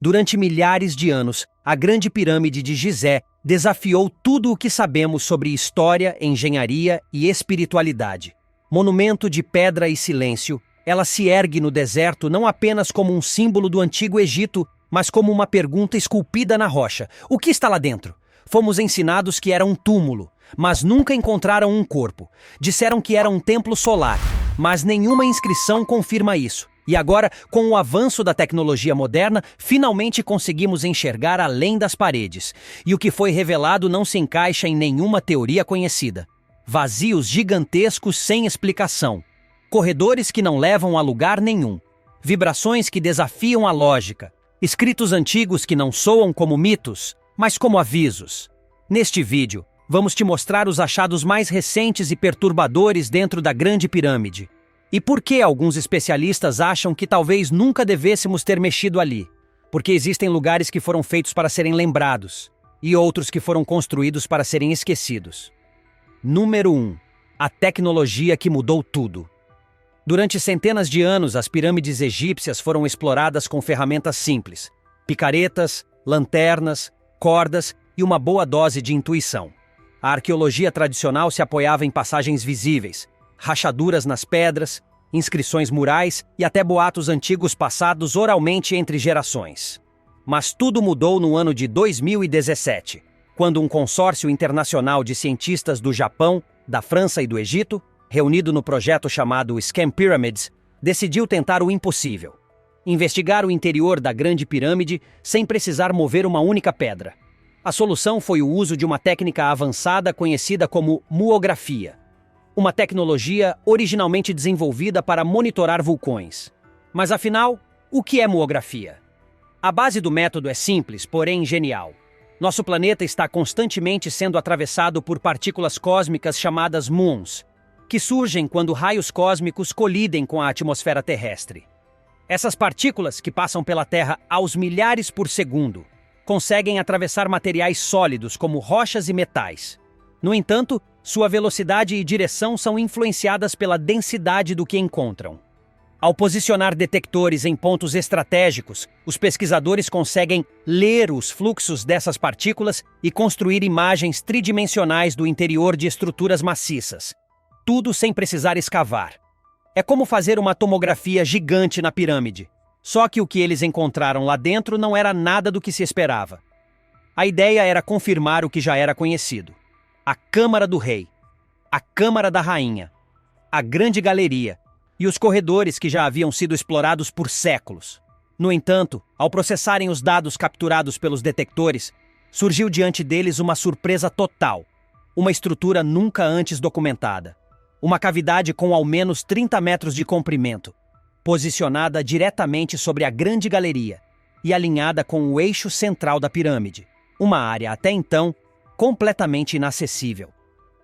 Durante milhares de anos, a Grande Pirâmide de Gizé desafiou tudo o que sabemos sobre história, engenharia e espiritualidade. Monumento de pedra e silêncio, ela se ergue no deserto não apenas como um símbolo do Antigo Egito, mas como uma pergunta esculpida na rocha. O que está lá dentro? Fomos ensinados que era um túmulo, mas nunca encontraram um corpo. Disseram que era um templo solar, mas nenhuma inscrição confirma isso. E agora, com o avanço da tecnologia moderna, finalmente conseguimos enxergar além das paredes. E o que foi revelado não se encaixa em nenhuma teoria conhecida. Vazios gigantescos sem explicação. Corredores que não levam a lugar nenhum. Vibrações que desafiam a lógica. Escritos antigos que não soam como mitos, mas como avisos. Neste vídeo, vamos te mostrar os achados mais recentes e perturbadores dentro da Grande Pirâmide. E por que alguns especialistas acham que talvez nunca devêssemos ter mexido ali? Porque existem lugares que foram feitos para serem lembrados, e outros que foram construídos para serem esquecidos. Número 1. A tecnologia que mudou tudo. Durante centenas de anos, as pirâmides egípcias foram exploradas com ferramentas simples: picaretas, lanternas, cordas e uma boa dose de intuição. A arqueologia tradicional se apoiava em passagens visíveis, rachaduras nas pedras, inscrições murais e até boatos antigos passados oralmente entre gerações. Mas tudo mudou no ano de 2017, quando um consórcio internacional de cientistas do Japão, da França e do Egito, reunido no projeto chamado Scam Pyramids, decidiu tentar o impossível: investigar o interior da Grande Pirâmide sem precisar mover uma única pedra. A solução foi o uso de uma técnica avançada conhecida como muografia, uma tecnologia originalmente desenvolvida para monitorar vulcões. Mas afinal, o que é muografia? A base do método é simples, porém genial. Nosso planeta está constantemente sendo atravessado por partículas cósmicas chamadas muons, que surgem quando raios cósmicos colidem com a atmosfera terrestre. Essas partículas, que passam pela Terra aos milhares por segundo, conseguem atravessar materiais sólidos como rochas e metais. No entanto, sua velocidade e direção são influenciadas pela densidade do que encontram. Ao posicionar detectores em pontos estratégicos, os pesquisadores conseguem ler os fluxos dessas partículas e construir imagens tridimensionais do interior de estruturas maciças. Tudo sem precisar escavar. É como fazer uma tomografia gigante na pirâmide. Só que o que eles encontraram lá dentro não era nada do que se esperava. A ideia era confirmar o que já era conhecido: a Câmara do Rei, a Câmara da Rainha, a Grande Galeria e os corredores que já haviam sido explorados por séculos. No entanto, ao processarem os dados capturados pelos detectores, surgiu diante deles uma surpresa total: uma estrutura nunca antes documentada. Uma cavidade com ao menos 30 metros de comprimento, posicionada diretamente sobre a Grande Galeria e alinhada com o eixo central da pirâmide, uma área até então completamente inacessível.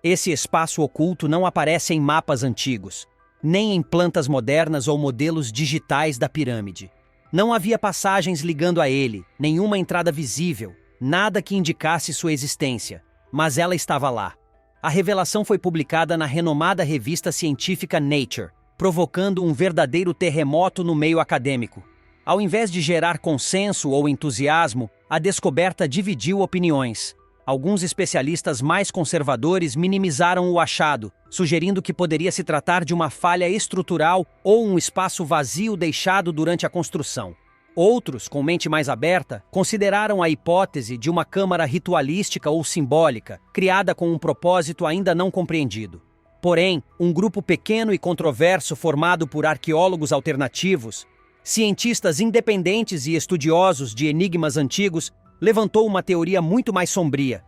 Esse espaço oculto não aparece em mapas antigos, nem em plantas modernas ou modelos digitais da pirâmide. Não havia passagens ligando a ele, nenhuma entrada visível, nada que indicasse sua existência, mas ela estava lá. A revelação foi publicada na renomada revista científica Nature, provocando um verdadeiro terremoto no meio acadêmico. Ao invés de gerar consenso ou entusiasmo, a descoberta dividiu opiniões. Alguns especialistas mais conservadores minimizaram o achado, sugerindo que poderia se tratar de uma falha estrutural ou um espaço vazio deixado durante a construção. Outros, com mente mais aberta, consideraram a hipótese de uma câmara ritualística ou simbólica, criada com um propósito ainda não compreendido. Porém, um grupo pequeno e controverso formado por arqueólogos alternativos, cientistas independentes e estudiosos de enigmas antigos, levantou uma teoria muito mais sombria.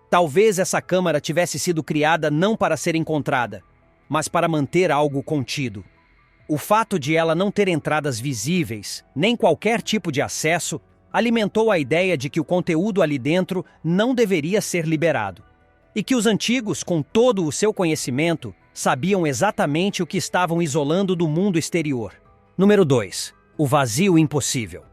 Talvez essa câmara tivesse sido criada não para ser encontrada, mas para manter algo contido. O fato de ela não ter entradas visíveis, nem qualquer tipo de acesso, alimentou a ideia de que o conteúdo ali dentro não deveria ser liberado. E que os antigos, com todo o seu conhecimento, sabiam exatamente o que estavam isolando do mundo exterior. Número 2. O vazio impossível.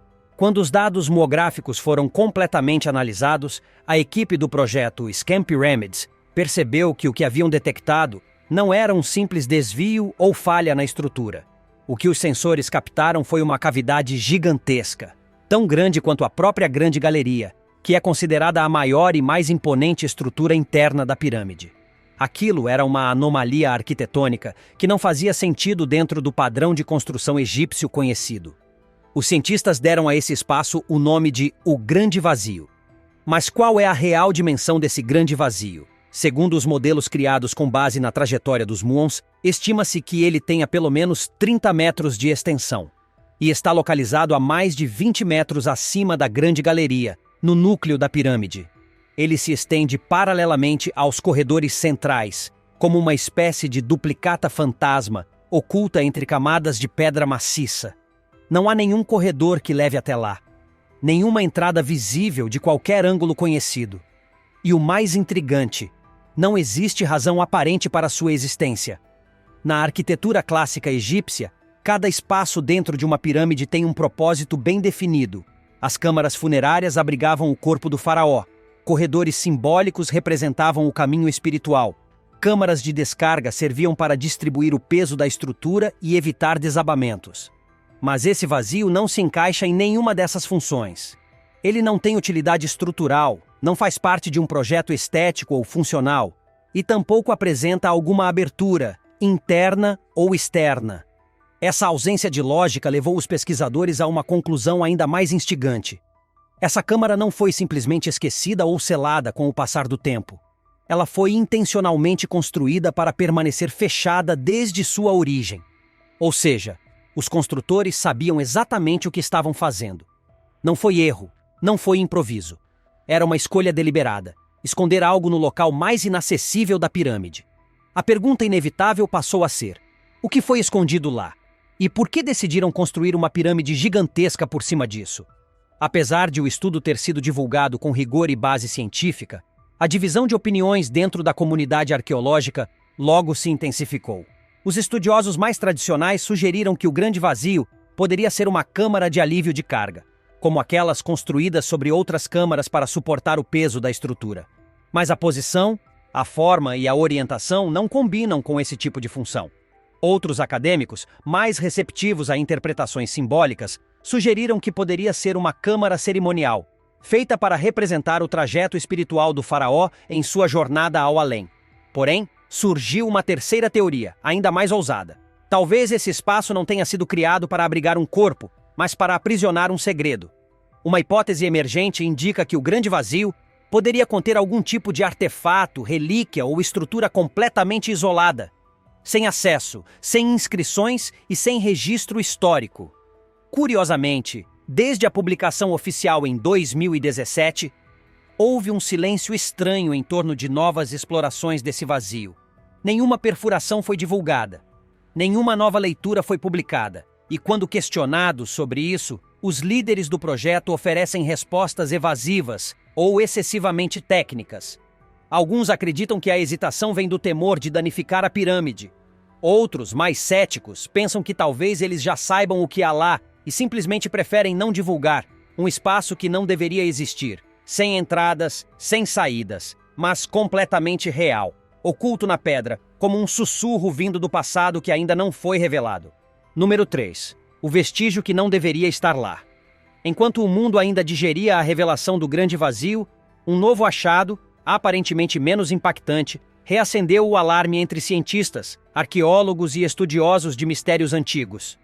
Quando os dados muográficos foram completamente analisados, a equipe do projeto Scam Pyramids percebeu que o que haviam detectado não era um simples desvio ou falha na estrutura. O que os sensores captaram foi uma cavidade gigantesca, tão grande quanto a própria Grande Galeria, que é considerada a maior e mais imponente estrutura interna da pirâmide. Aquilo era uma anomalia arquitetônica que não fazia sentido dentro do padrão de construção egípcio conhecido. Os cientistas deram a esse espaço o nome de o Grande Vazio. Mas qual é a real dimensão desse grande vazio? Segundo os modelos criados com base na trajetória dos muons, estima-se que ele tenha pelo menos 30 metros de extensão e está localizado a mais de 20 metros acima da Grande Galeria, no núcleo da pirâmide. Ele se estende paralelamente aos corredores centrais, como uma espécie de duplicata fantasma oculta entre camadas de pedra maciça. Não há nenhum corredor que leve até lá, nenhuma entrada visível de qualquer ângulo conhecido. E o mais intrigante, não existe razão aparente para sua existência. Na arquitetura clássica egípcia, cada espaço dentro de uma pirâmide tem um propósito bem definido. As câmaras funerárias abrigavam o corpo do faraó, corredores simbólicos representavam o caminho espiritual, câmaras de descarga serviam para distribuir o peso da estrutura e evitar desabamentos. Mas esse vazio não se encaixa em nenhuma dessas funções. Ele não tem utilidade estrutural, não faz parte de um projeto estético ou funcional, e tampouco apresenta alguma abertura, interna ou externa. Essa ausência de lógica levou os pesquisadores a uma conclusão ainda mais instigante. Essa câmara não foi simplesmente esquecida ou selada com o passar do tempo. Ela foi intencionalmente construída para permanecer fechada desde sua origem. Ou seja, os construtores sabiam exatamente o que estavam fazendo. Não foi erro, não foi improviso. Era uma escolha deliberada, esconder algo no local mais inacessível da pirâmide. A pergunta inevitável passou a ser: o que foi escondido lá? E por que decidiram construir uma pirâmide gigantesca por cima disso? Apesar de o estudo ter sido divulgado com rigor e base científica, a divisão de opiniões dentro da comunidade arqueológica logo se intensificou. Os estudiosos mais tradicionais sugeriram que o Grande Vazio poderia ser uma câmara de alívio de carga, como aquelas construídas sobre outras câmaras para suportar o peso da estrutura. Mas a posição, a forma e a orientação não combinam com esse tipo de função. Outros acadêmicos, mais receptivos a interpretações simbólicas, sugeriram que poderia ser uma câmara cerimonial, feita para representar o trajeto espiritual do faraó em sua jornada ao além. Porém, surgiu uma terceira teoria, ainda mais ousada. Talvez esse espaço não tenha sido criado para abrigar um corpo, mas para aprisionar um segredo. Uma hipótese emergente indica que o Grande Vazio poderia conter algum tipo de artefato, relíquia ou estrutura completamente isolada, sem acesso, sem inscrições e sem registro histórico. Curiosamente, desde a publicação oficial em 2017, houve um silêncio estranho em torno de novas explorações desse vazio. Nenhuma perfuração foi divulgada, nenhuma nova leitura foi publicada, e quando questionados sobre isso, os líderes do projeto oferecem respostas evasivas ou excessivamente técnicas. Alguns acreditam que a hesitação vem do temor de danificar a pirâmide. Outros, mais céticos, pensam que talvez eles já saibam o que há lá e simplesmente preferem não divulgar um espaço que não deveria existir, sem entradas, sem saídas, mas completamente real, oculto na pedra, como um sussurro vindo do passado que ainda não foi revelado. Número 3. O vestígio que não deveria estar lá. Enquanto o mundo ainda digeria a revelação do Grande Vazio, um novo achado, aparentemente menos impactante, reacendeu o alarme entre cientistas, arqueólogos e estudiosos de mistérios antigos.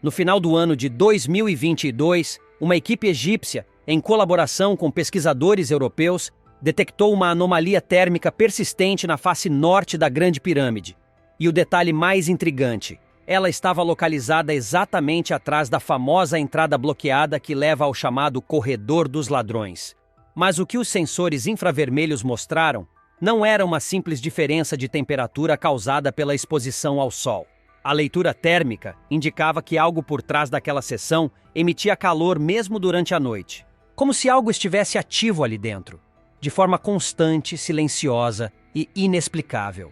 No final do ano de 2022, uma equipe egípcia, em colaboração com pesquisadores europeus, detectou uma anomalia térmica persistente na face norte da Grande Pirâmide. E o detalhe mais intrigante, ela estava localizada exatamente atrás da famosa entrada bloqueada que leva ao chamado Corredor dos Ladrões. Mas o que os sensores infravermelhos mostraram não era uma simples diferença de temperatura causada pela exposição ao sol. A leitura térmica indicava que algo por trás daquela seção emitia calor mesmo durante a noite, como se algo estivesse ativo ali dentro, de forma constante, silenciosa e inexplicável.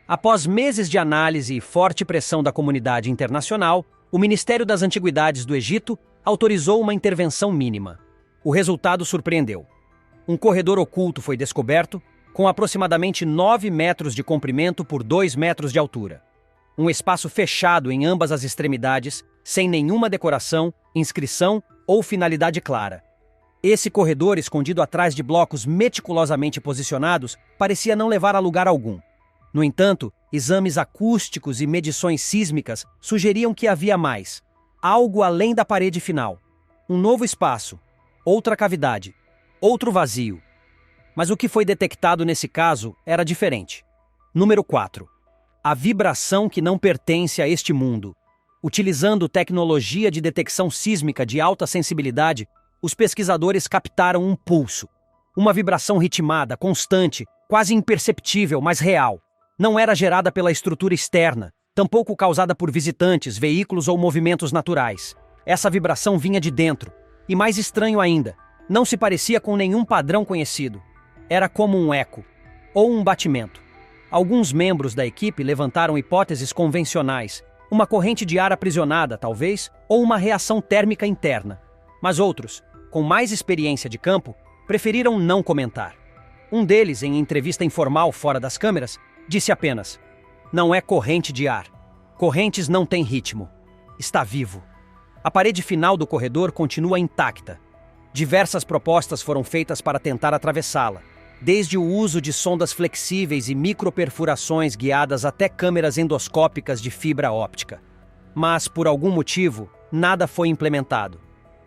Após meses de análise e forte pressão da comunidade internacional, o Ministério das Antiguidades do Egito autorizou uma intervenção mínima. O resultado surpreendeu. Um corredor oculto foi descoberto, com aproximadamente 9 metros de comprimento por 2 metros de altura. Um espaço fechado em ambas as extremidades, sem nenhuma decoração, inscrição ou finalidade clara. Esse corredor, escondido atrás de blocos meticulosamente posicionados, parecia não levar a lugar algum. No entanto, exames acústicos e medições sísmicas sugeriam que havia mais. Algo além da parede final. Um novo espaço, outra cavidade, outro vazio. Mas o que foi detectado nesse caso era diferente. Número 4. A vibração que não pertence a este mundo. Utilizando tecnologia de detecção sísmica de alta sensibilidade, os pesquisadores captaram um pulso. Uma vibração ritmada, constante, quase imperceptível, mas real. Não era gerada pela estrutura externa, tampouco causada por visitantes, veículos ou movimentos naturais. Essa vibração vinha de dentro. E mais estranho ainda, não se parecia com nenhum padrão conhecido. Era como um eco, ou um batimento. Alguns membros da equipe levantaram hipóteses convencionais, uma corrente de ar aprisionada, talvez, ou uma reação térmica interna. Mas outros, com mais experiência de campo, preferiram não comentar. Um deles, em entrevista informal fora das câmeras, disse apenas: "Não é corrente de ar. Correntes não têm ritmo. Está vivo." A parede final do corredor continua intacta. Diversas propostas foram feitas para tentar atravessá-la, desde o uso de sondas flexíveis e microperfurações guiadas até câmeras endoscópicas de fibra óptica. Mas, por algum motivo, nada foi implementado.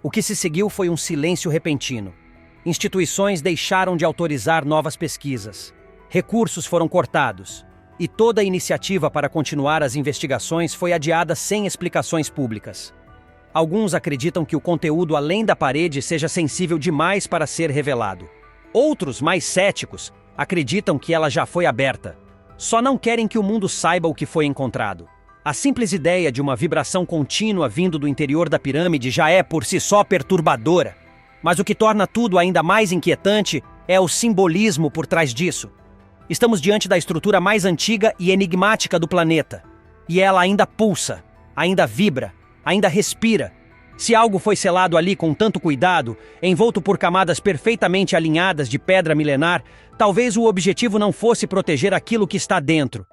O que se seguiu foi um silêncio repentino. Instituições deixaram de autorizar novas pesquisas. Recursos foram cortados. E toda a iniciativa para continuar as investigações foi adiada sem explicações públicas. Alguns acreditam que o conteúdo além da parede seja sensível demais para ser revelado. Outros, mais céticos, acreditam que ela já foi aberta. Só não querem que o mundo saiba o que foi encontrado. A simples ideia de uma vibração contínua vindo do interior da pirâmide já é por si só perturbadora. Mas o que torna tudo ainda mais inquietante é o simbolismo por trás disso. Estamos diante da estrutura mais antiga e enigmática do planeta. E ela ainda pulsa, ainda vibra, ainda respira. Se algo foi selado ali com tanto cuidado, envolto por camadas perfeitamente alinhadas de pedra milenar, talvez o objetivo não fosse proteger aquilo que está dentro,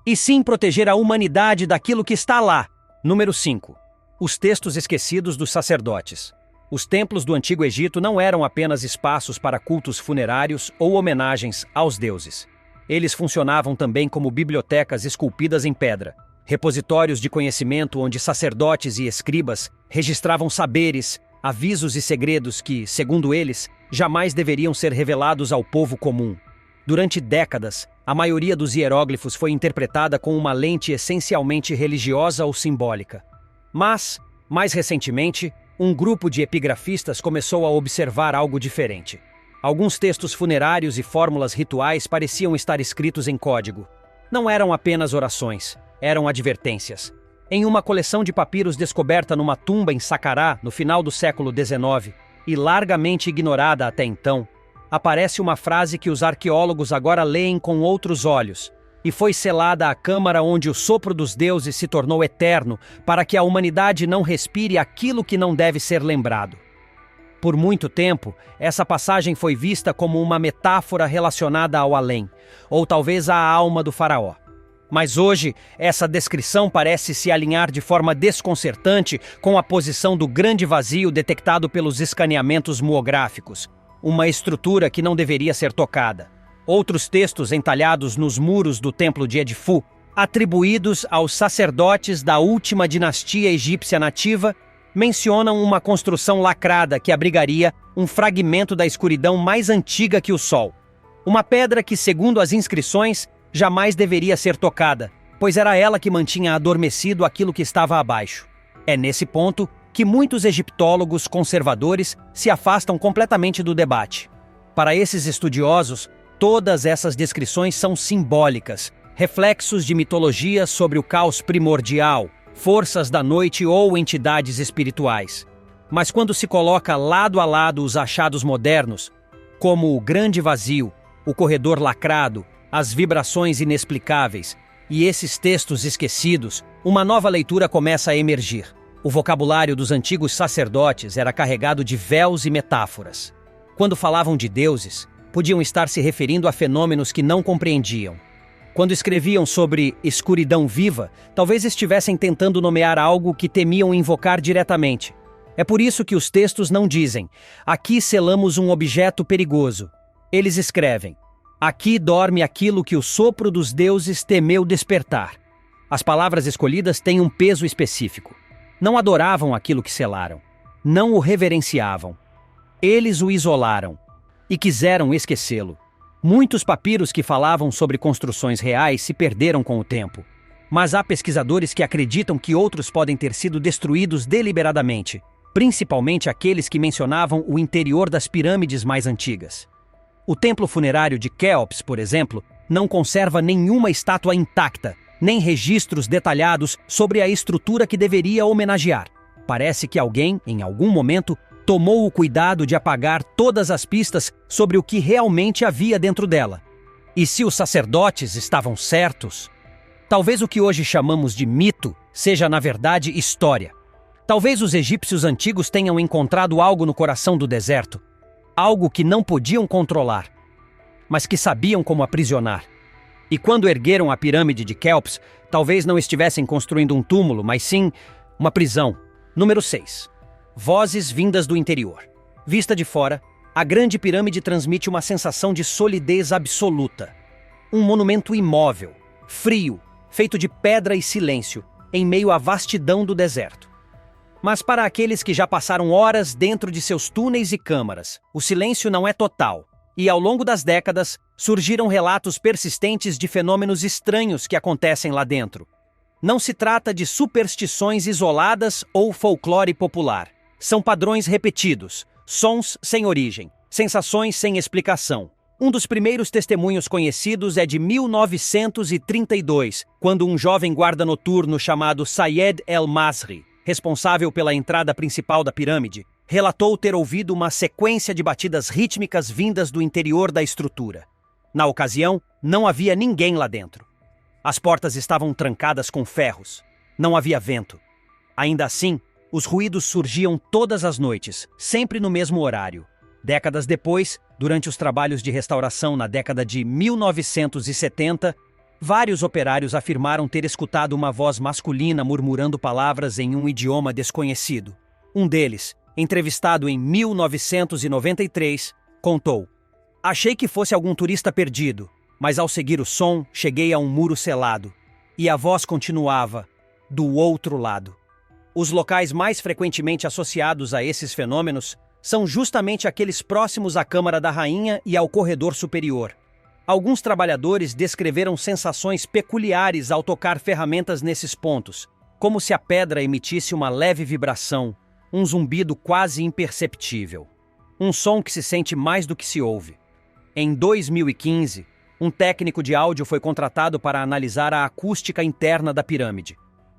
e sim proteger a humanidade daquilo que está lá. Número 5. Os textos esquecidos dos sacerdotes. Os templos do Antigo Egito não eram apenas espaços para cultos funerários ou homenagens aos deuses. Eles funcionavam também como bibliotecas esculpidas em pedra, repositórios de conhecimento onde sacerdotes e escribas registravam saberes, avisos e segredos que, segundo eles, jamais deveriam ser revelados ao povo comum. Durante décadas, a maioria dos hieróglifos foi interpretada com uma lente essencialmente religiosa ou simbólica. Mas, mais recentemente, um grupo de epigrafistas começou a observar algo diferente. Alguns textos funerários e fórmulas rituais pareciam estar escritos em código. Não eram apenas orações, eram advertências. Em uma coleção de papiros descoberta numa tumba em Saqqarah, no final do século XIX, e largamente ignorada até então, aparece uma frase que os arqueólogos agora leem com outros olhos, e foi selada à câmara onde o sopro dos deuses se tornou eterno, para que a humanidade não respire aquilo que não deve ser lembrado. Por muito tempo, essa passagem foi vista como uma metáfora relacionada ao além, ou talvez à alma do faraó. Mas hoje, essa descrição parece se alinhar de forma desconcertante com a posição do grande vazio detectado pelos escaneamentos muográficos, uma estrutura que não deveria ser tocada. Outros textos entalhados nos muros do templo de Edfu, atribuídos aos sacerdotes da última dinastia egípcia nativa, mencionam uma construção lacrada que abrigaria um fragmento da escuridão mais antiga que o Sol. Uma pedra que, segundo as inscrições, jamais deveria ser tocada, pois era ela que mantinha adormecido aquilo que estava abaixo. É nesse ponto que muitos egiptólogos conservadores se afastam completamente do debate. Para esses estudiosos, todas essas descrições são simbólicas, reflexos de mitologia sobre o caos primordial, forças da noite ou entidades espirituais. Mas quando se coloca lado a lado os achados modernos, como o grande vazio, o corredor lacrado, as vibrações inexplicáveis e esses textos esquecidos, uma nova leitura começa a emergir. O vocabulário dos antigos sacerdotes era carregado de véus e metáforas. Quando falavam de deuses, podiam estar se referindo a fenômenos que não compreendiam. Quando escreviam sobre escuridão viva, talvez estivessem tentando nomear algo que temiam invocar diretamente. É por isso que os textos não dizem: aqui selamos um objeto perigoso. Eles escrevem: aqui dorme aquilo que o sopro dos deuses temeu despertar. As palavras escolhidas têm um peso específico. Não adoravam aquilo que selaram. Não o reverenciavam. Eles o isolaram e quiseram esquecê-lo. Muitos papiros que falavam sobre construções reais se perderam com o tempo. Mas há pesquisadores que acreditam que outros podem ter sido destruídos deliberadamente, principalmente aqueles que mencionavam o interior das pirâmides mais antigas. O templo funerário de Quéops, por exemplo, não conserva nenhuma estátua intacta, nem registros detalhados sobre a estrutura que deveria homenagear. Parece que alguém, em algum momento, tomou o cuidado de apagar todas as pistas sobre o que realmente havia dentro dela. E se os sacerdotes estavam certos, talvez o que hoje chamamos de mito seja, na verdade, história. Talvez os egípcios antigos tenham encontrado algo no coração do deserto, algo que não podiam controlar, mas que sabiam como aprisionar. E quando ergueram a pirâmide de Quéops, talvez não estivessem construindo um túmulo, mas sim uma prisão. Número 6. Vozes vindas do interior. Vista de fora, a Grande Pirâmide transmite uma sensação de solidez absoluta. Um monumento imóvel, frio, feito de pedra e silêncio, em meio à vastidão do deserto. Mas para aqueles que já passaram horas dentro de seus túneis e câmaras, o silêncio não é total. E ao longo das décadas, surgiram relatos persistentes de fenômenos estranhos que acontecem lá dentro. Não se trata de superstições isoladas ou folclore popular. São padrões repetidos, sons sem origem, sensações sem explicação. Um dos primeiros testemunhos conhecidos é de 1932, quando um jovem guarda noturno chamado Sayed El-Masri, responsável pela entrada principal da pirâmide, relatou ter ouvido uma sequência de batidas rítmicas vindas do interior da estrutura. Na ocasião, não havia ninguém lá dentro. As portas estavam trancadas com ferros. Não havia vento. Ainda assim, os ruídos surgiam todas as noites, sempre no mesmo horário. Décadas depois, durante os trabalhos de restauração na década de 1970, vários operários afirmaram ter escutado uma voz masculina murmurando palavras em um idioma desconhecido. Um deles, entrevistado em 1993, contou: achei que fosse algum turista perdido, mas ao seguir o som, cheguei a um muro selado. E a voz continuava, do outro lado. Os locais mais frequentemente associados a esses fenômenos são justamente aqueles próximos à Câmara da Rainha e ao corredor superior. Alguns trabalhadores descreveram sensações peculiares ao tocar ferramentas nesses pontos, como se a pedra emitisse uma leve vibração, um zumbido quase imperceptível. Um som que se sente mais do que se ouve. Em 2015, um técnico de áudio foi contratado para analisar a acústica interna da pirâmide.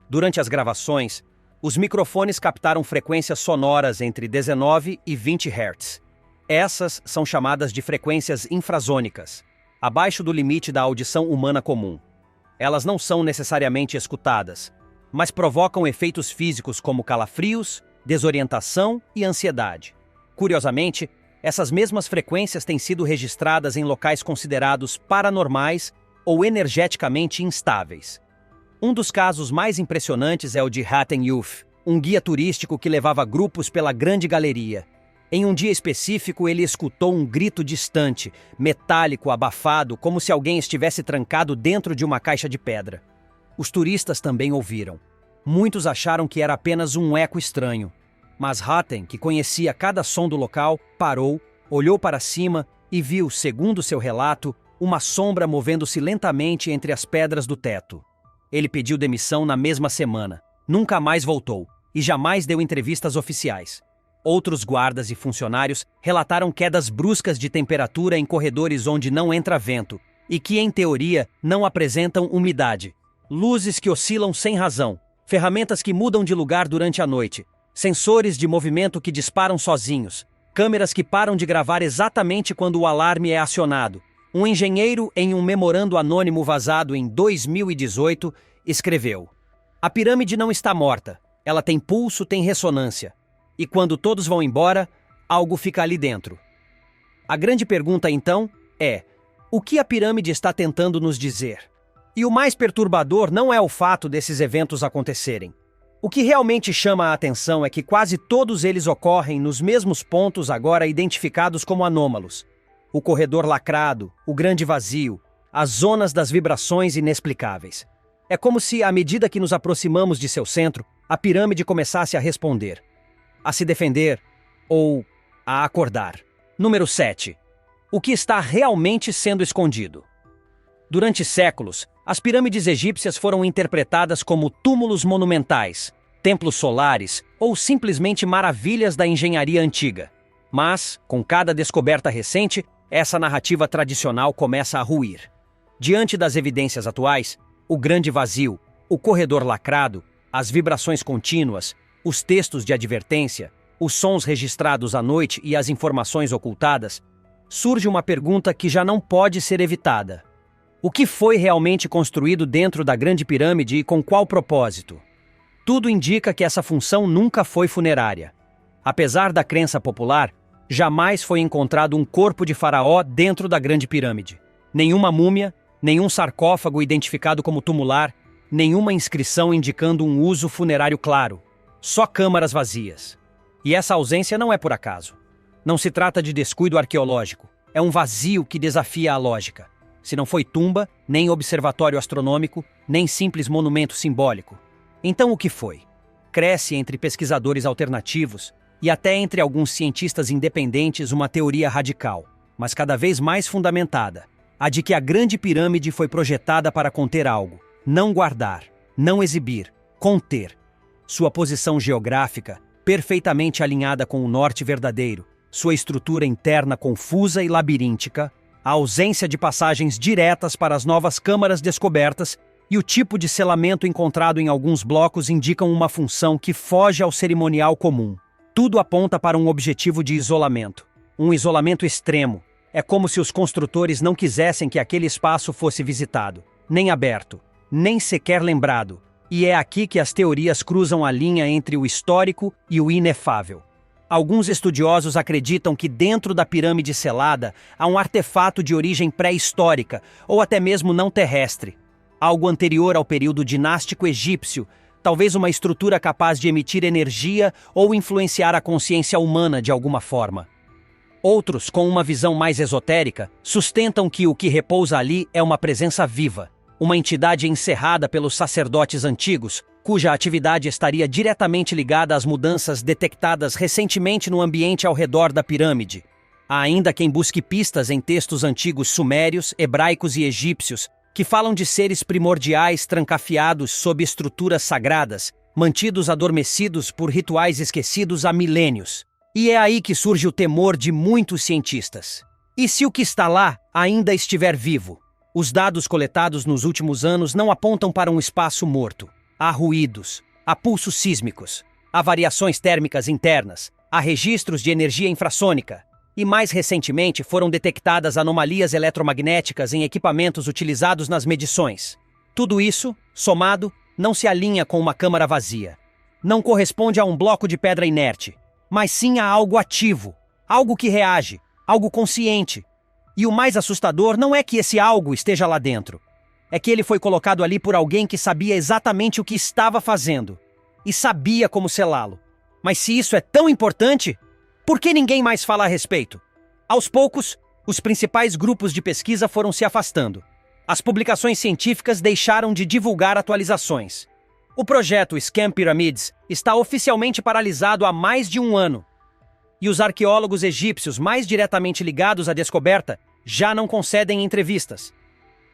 Durante as gravações, os microfones captaram frequências sonoras entre 19 e 20 Hz. Essas são chamadas de frequências infrasônicas, abaixo do limite da audição humana comum. Elas não são necessariamente escutadas, mas provocam efeitos físicos como calafrios, desorientação e ansiedade. Curiosamente, essas mesmas frequências têm sido registradas em locais considerados paranormais ou energeticamente instáveis. Um dos casos mais impressionantes é o de Hatem Youth, um guia turístico que levava grupos pela Grande Galeria. Em um dia específico, ele escutou um grito distante, metálico, abafado, como se alguém estivesse trancado dentro de uma caixa de pedra. Os turistas também ouviram. Muitos acharam que era apenas um eco estranho. Mas Hatem, que conhecia cada som do local, parou, olhou para cima e viu, segundo seu relato, uma sombra movendo-se lentamente entre as pedras do teto. Ele pediu demissão na mesma semana, nunca mais voltou e jamais deu entrevistas oficiais. Outros guardas e funcionários relataram quedas bruscas de temperatura em corredores onde não entra vento e que, em teoria, não apresentam umidade. Luzes que oscilam sem razão, ferramentas que mudam de lugar durante a noite, sensores de movimento que disparam sozinhos, câmeras que param de gravar exatamente quando o alarme é acionado. Um engenheiro, em um memorando anônimo vazado em 2018, escreveu: a pirâmide não está morta, ela tem pulso, tem ressonância. E quando todos vão embora, algo fica ali dentro. A grande pergunta, então, é: o que a pirâmide está tentando nos dizer? E o mais perturbador não é o fato desses eventos acontecerem. O que realmente chama a atenção é que quase todos eles ocorrem nos mesmos pontos agora identificados como anômalos. O corredor lacrado, o grande vazio, as zonas das vibrações inexplicáveis. É como se, à medida que nos aproximamos de seu centro, a pirâmide começasse a responder, a se defender ou a acordar. Número 7. O que está realmente sendo escondido? Durante séculos, as pirâmides egípcias foram interpretadas como túmulos monumentais, templos solares ou simplesmente maravilhas da engenharia antiga. Mas, com cada descoberta recente, essa narrativa tradicional começa a ruir. Diante das evidências atuais, o grande vazio, o corredor lacrado, as vibrações contínuas, os textos de advertência, os sons registrados à noite e as informações ocultadas, surge uma pergunta que já não pode ser evitada. O que foi realmente construído dentro da Grande Pirâmide e com qual propósito? Tudo indica que essa função nunca foi funerária. Apesar da crença popular, jamais foi encontrado um corpo de faraó dentro da Grande Pirâmide. Nenhuma múmia, nenhum sarcófago identificado como tumular, nenhuma inscrição indicando um uso funerário claro. Só câmaras vazias. E essa ausência não é por acaso. Não se trata de descuido arqueológico. É um vazio que desafia a lógica. Se não foi tumba, nem observatório astronômico, nem simples monumento simbólico. Então o que foi? Cresce entre pesquisadores alternativos e até entre alguns cientistas independentes uma teoria radical, mas cada vez mais fundamentada, a de que a Grande Pirâmide foi projetada para conter algo, não guardar, não exibir, conter. Sua posição geográfica, perfeitamente alinhada com o norte verdadeiro, sua estrutura interna confusa e labiríntica, a ausência de passagens diretas para as novas câmaras descobertas e o tipo de selamento encontrado em alguns blocos indicam uma função que foge ao cerimonial comum. Tudo aponta para um objetivo de isolamento. Um isolamento extremo. É como se os construtores não quisessem que aquele espaço fosse visitado, nem aberto, nem sequer lembrado. E é aqui que as teorias cruzam a linha entre o histórico e o inefável. Alguns estudiosos acreditam que dentro da pirâmide selada há um artefato de origem pré-histórica ou até mesmo não terrestre. Algo anterior ao período dinástico egípcio, talvez uma estrutura capaz de emitir energia ou influenciar a consciência humana de alguma forma. Outros, com uma visão mais esotérica, sustentam que o que repousa ali é uma presença viva, uma entidade encerrada pelos sacerdotes antigos, cuja atividade estaria diretamente ligada às mudanças detectadas recentemente no ambiente ao redor da pirâmide. Há ainda quem busque pistas em textos antigos sumérios, hebraicos e egípcios, que falam de seres primordiais trancafiados sob estruturas sagradas, mantidos adormecidos por rituais esquecidos há milênios. E é aí que surge o temor de muitos cientistas. E se o que está lá ainda estiver vivo? Os dados coletados nos últimos anos não apontam para um espaço morto. Há ruídos, há pulsos sísmicos, há variações térmicas internas, há registros de energia infrassônica. E mais recentemente foram detectadas anomalias eletromagnéticas em equipamentos utilizados nas medições. Tudo isso, somado, não se alinha com uma câmara vazia. Não corresponde a um bloco de pedra inerte, mas sim a algo ativo, algo que reage, algo consciente. E o mais assustador não é que esse algo esteja lá dentro. É que ele foi colocado ali por alguém que sabia exatamente o que estava fazendo. E sabia como selá-lo. Mas se isso é tão importante, por que ninguém mais fala a respeito? Aos poucos, os principais grupos de pesquisa foram se afastando. As publicações científicas deixaram de divulgar atualizações. O projeto Scam Pyramids está oficialmente paralisado há mais de um ano. E os arqueólogos egípcios mais diretamente ligados à descoberta já não concedem entrevistas.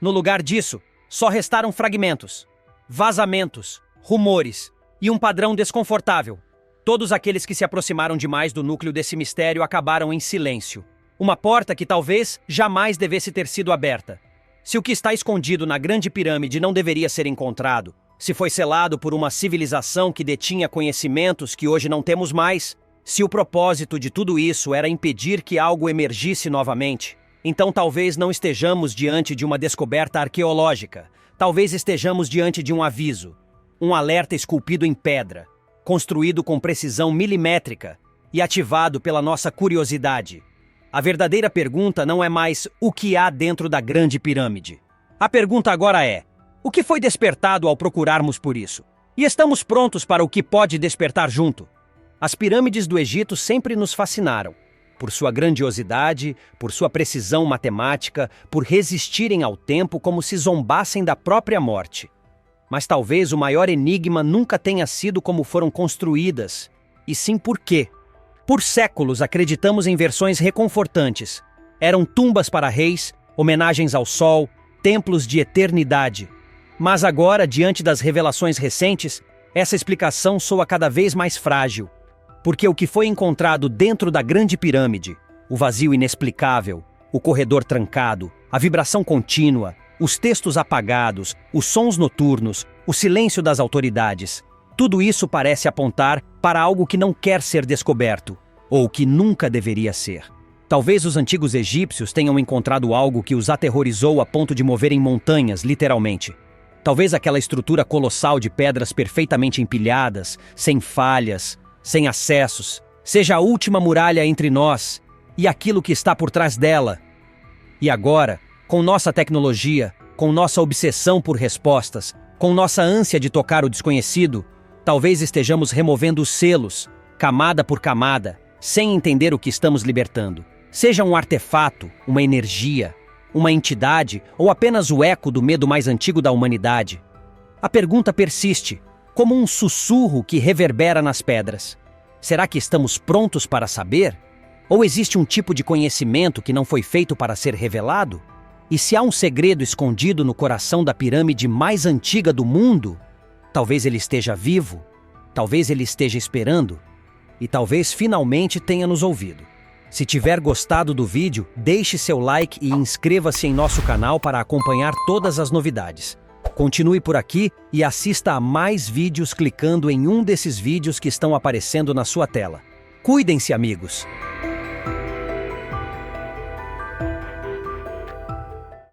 No lugar disso, só restaram fragmentos, vazamentos, rumores e um padrão desconfortável. Todos aqueles que se aproximaram demais do núcleo desse mistério acabaram em silêncio. Uma porta que talvez jamais devesse ter sido aberta. Se o que está escondido na Grande Pirâmide não deveria ser encontrado, se foi selado por uma civilização que detinha conhecimentos que hoje não temos mais, se o propósito de tudo isso era impedir que algo emergisse novamente, então talvez não estejamos diante de uma descoberta arqueológica. Talvez estejamos diante de um aviso, um alerta esculpido em pedra, construído com precisão milimétrica e ativado pela nossa curiosidade. A verdadeira pergunta não é mais o que há dentro da Grande Pirâmide. A pergunta agora é: o que foi despertado ao procurarmos por isso? E estamos prontos para o que pode despertar junto. As pirâmides do Egito sempre nos fascinaram, por sua grandiosidade, por sua precisão matemática, por resistirem ao tempo como se zombassem da própria morte. Mas talvez o maior enigma nunca tenha sido como foram construídas, e sim por quê. Por séculos acreditamos em versões reconfortantes. Eram tumbas para reis, homenagens ao sol, templos de eternidade. Mas agora, diante das revelações recentes, essa explicação soa cada vez mais frágil. Porque o que foi encontrado dentro da Grande Pirâmide, o vazio inexplicável, o corredor trancado, a vibração contínua, os textos apagados, os sons noturnos, o silêncio das autoridades, tudo isso parece apontar para algo que não quer ser descoberto, ou que nunca deveria ser. Talvez os antigos egípcios tenham encontrado algo que os aterrorizou a ponto de moverem montanhas, literalmente. Talvez aquela estrutura colossal de pedras perfeitamente empilhadas, sem falhas, sem acessos, seja a última muralha entre nós e aquilo que está por trás dela. E agora, com nossa tecnologia, com nossa obsessão por respostas, com nossa ânsia de tocar o desconhecido, talvez estejamos removendo os selos, camada por camada, sem entender o que estamos libertando. Seja um artefato, uma energia, uma entidade ou apenas o eco do medo mais antigo da humanidade. A pergunta persiste, como um sussurro que reverbera nas pedras. Será que estamos prontos para saber? Ou existe um tipo de conhecimento que não foi feito para ser revelado? E se há um segredo escondido no coração da pirâmide mais antiga do mundo, talvez ele esteja vivo, talvez ele esteja esperando, e talvez finalmente tenha nos ouvido. Se tiver gostado do vídeo, deixe seu like e inscreva-se em nosso canal para acompanhar todas as novidades. Continue por aqui e assista a mais vídeos clicando em um desses vídeos que estão aparecendo na sua tela. Cuidem-se, amigos!